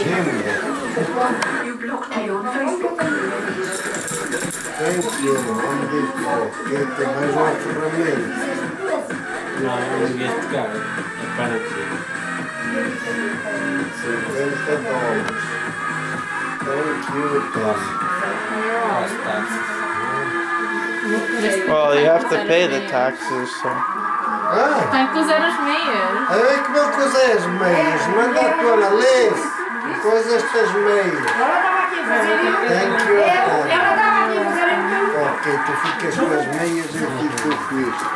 agenda. Thank you. Onde tem mais uma ferramenta. Não, eu não devia tocar. É para aqui. $50. Thank you, Tom. Well, you have to pay the taxes, so. Ah, Tem que usar as meias. aí que não cozei as meias. Manda a tua lê. Depois estas meias. Thank you, Tom. Ok, tu ficas com as meias e eu fico com isto.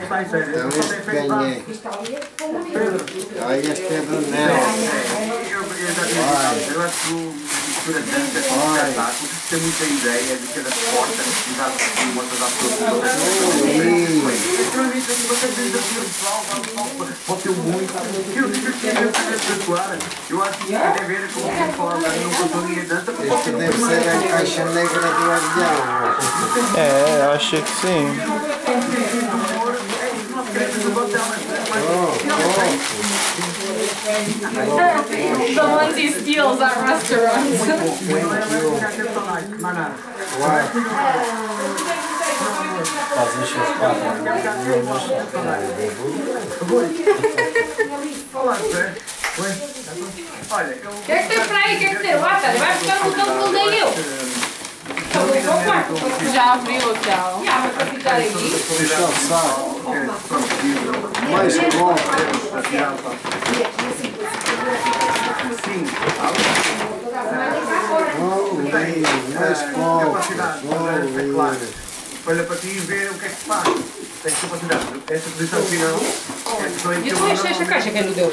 Então este ganhei. Aí este é do Nel. Eu acho que o mistura dança com o espetáculo tem muita ideia de cada porta e dá uma das pessoas. Você tem desafio pessoal, pode ter muito. Eu digo que é espetacular. Eu acho que tem a ver com o que falar da não controle dança. Este deve ser a caixa negra do avião. É, eu acho que sim. The ones he steals at restaurants. Faz os seus quatro. Que é que tem pra aí? Que é que tem? Vai ficar no campo que eu dei eu. Já abriu o hotel. Vai ficar aí. Puxa o saco. Mais cobras. Mais cobras. Olha para ti e vê o que é que se faz. Tens capacidade. Esta posição final. E tu achas esta caixa quem não deu?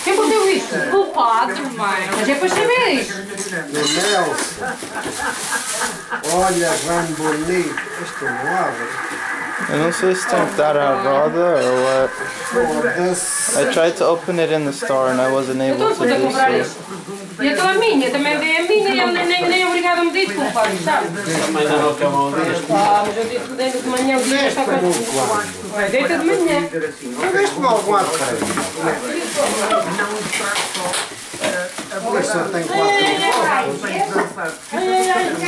Quem deu isto? Culpado, mãe. Mas é para saber isto. Nelson. Olha, ramo bonito. Isto não abre. I don't sei se tem que dar a roda or what. I tried to open it in the store and I wasn't able to do so. E então a minha, também dei a minha e eu nem obrigado a me dar desculpa, sabe? Também não acabam disto. Ah, mas eu disse que dei de manhã o dia está com deita de manhã. Mas veste-me algum à frente. Isto só tem 4 voltas.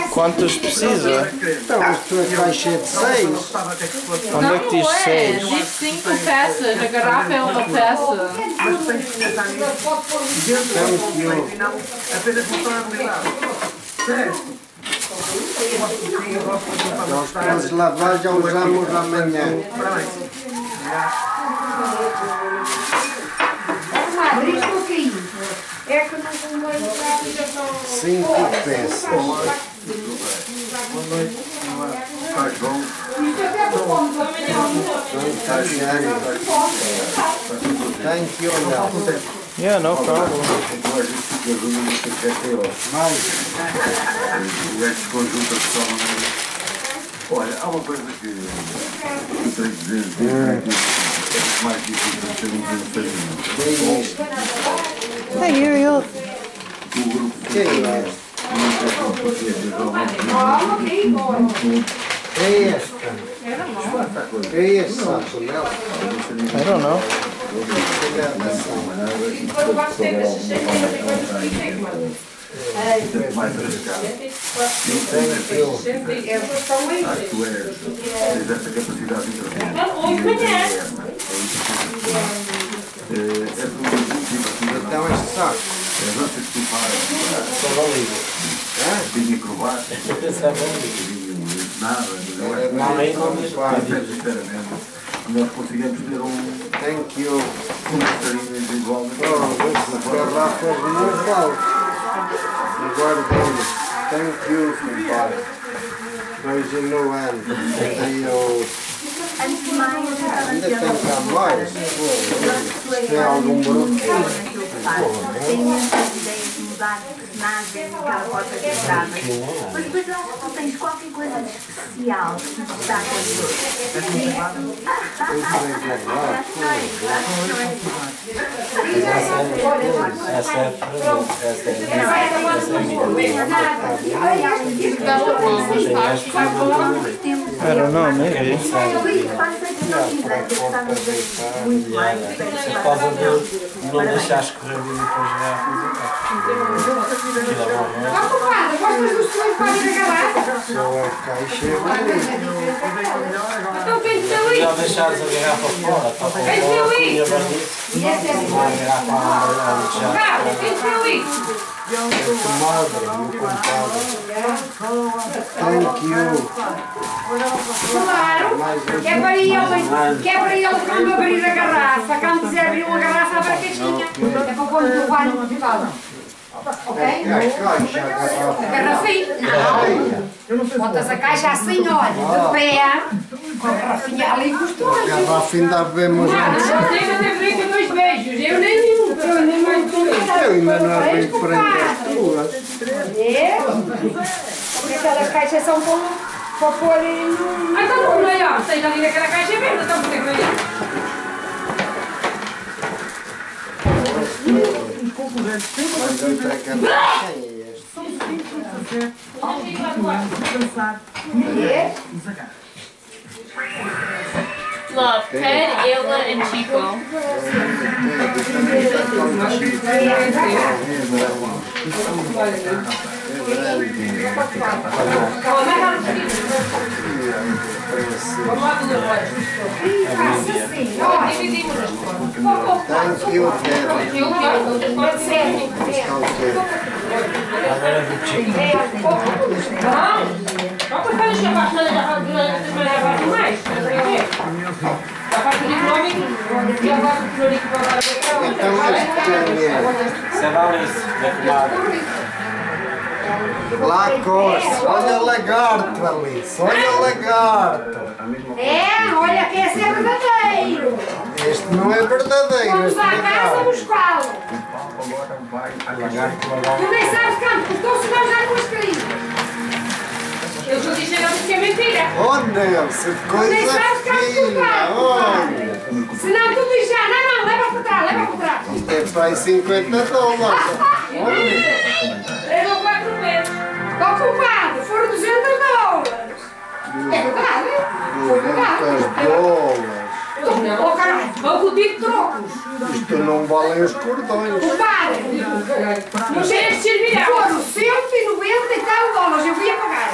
Quantos precisa? Então, isto é caixa de 6. Onde é que diz 6? Diz 5 peças, a garrafa é uma peça. Nós podemos lavar, já usamos amanhã. É que não vou entrar e já estão... 5 peças. Faz bom. Thank you, Nelson. Yeah, no problem. Mais. Estes conjuntos são... Olha, há uma coisa que eu tenho que dizer, é mais difícil de ser um desenho. Hey, Uriel. O grupo Que é isso? É esta. É este saco, Nelson. I don't know. mais arriscado. Tu tens essa capacidade de intervir. Então este saco. É você que tu fazes. Tinha acrobático. Nada. Sinceramente, nós conseguimos ter um passarinho individual. Garrafas não vale. Guardamos. Thank you, compadre. Mas no ano. Ainda tem cá mais. Tem algum bruto. Tem muitas ideias de mudar de personagem, aquela porta de entrada. Mas depois eu acho que tu tens qualquer coisa de especial que te destaca de hoje. I don't know, maybe. faça que não quiser, que está muito bem. Por causa de não deixar escorrer ali depois já Ó, compadre, gostas do seu para ir a garrafa? Só a caixa é Então quem te deu melhor isso? deixares a garrafa fora, está com Quem te deu a isso? barriga, a garrafa amarela já. Carlos, quem te deu isso? comadre, meu compadre. Thank you. Claro, que é para ele quando abrir a garrafa, quando quiser abrir uma garrafa, abre a caixinha. É para pôr no teu guarda no hospital. Ok? A caixa, a garrafa. Garrafinha? Não. Botas a caixa assim, olha, de pé, com a garrafinha ali A gostosa. garrafa ainda bebemos Não, antes. você ainda tem brinco 2 beijos, eu nenhum, eu nem mais um. Eu ainda não abri prenda as tuas. Porque aquelas caixas são para pôr no... Ah, então não, não é, ó, seja ali naquela caixa é verde, então por que não é? Mas outra garrafa é esta. Love, Ted, Ayla, and Chico. Thank you, Ted. Agora do Chico. Vamos para deixar abaixo, mas já vai mais. Já vai pedir nome e agora o Florico vai dar a Então este quem é? Savalice, da comadre. Lacoste. Olha o lagarto, Alice. Olha o lagarto. olha que esse é verdadeiro. Este não é verdadeiro. Vamos Este à casa lagarto. buscá-lo. Tu nem sabes quanto custou-se nós já com escrito. Eu estou dizendo que é mentira. Oh, Nelson, Nem coisa sabes quanto fina. custar. Olha. Senão tu diz já, não, leva para trás, leva para trás. Isto é para aí 50 dólares. Leva 4 vezes. Ó, compadre, foram 200 dólares. É verdade? Foi verdade. 200 dólares. Ó, caralho, vou pedir trocos. Isto não valem os cordões. Compadre, não sei se virar. Foram 190 e tal dólares, eu ia pagar.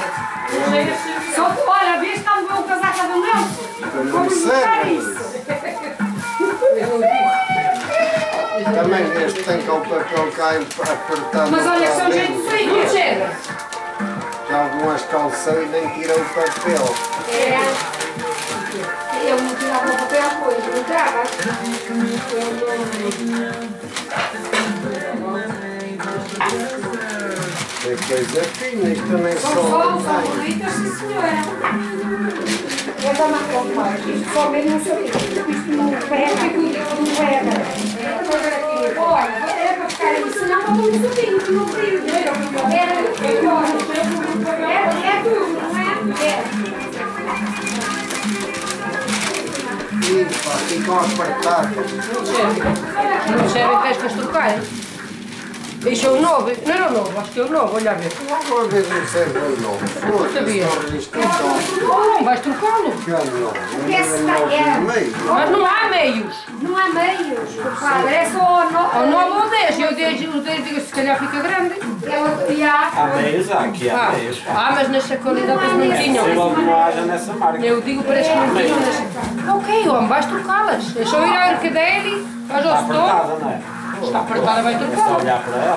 Só que, olha, a vez que está no meu casaca do Nelson, vamos buscar isso. Também este tem cá o papel cá apertado. Mas olha, são cá gente dentro. frio, não chega. Já algumas calçou e nem tirou o papel. Eu não tirava o papel, pois, não tirava. É coisa fina, isto nem São só. bonitas, sim senhora. Eu dou uma copa, isto só mesmo não sei. Isto não pega, não pega. Olha, é para ficar aí, senão eu vou me subir, não frio. É tudo, não é? Pá, ficam apertados. Não serve que estas trocar. Isso é o novo, não era o novo, acho que é o novo, olha a ver. Uma vez não serve o novo. Sabia. Não vais trocá-lo. Mas não há meios. Não há meios, compadre, é só Ou 9 ou 10, eu digo, se calhar fica grande. Há meios, aqui há meios. Mas nas qualidades não tinham. Se logo não haja nessa marca. Eu digo para as que não tinham. Ok, homem, vais trocá-las. É só ir ao Arcadeli, vais ao Está store. apertada, não é? Está apertada, vai É só trocá-la. olhar para ela.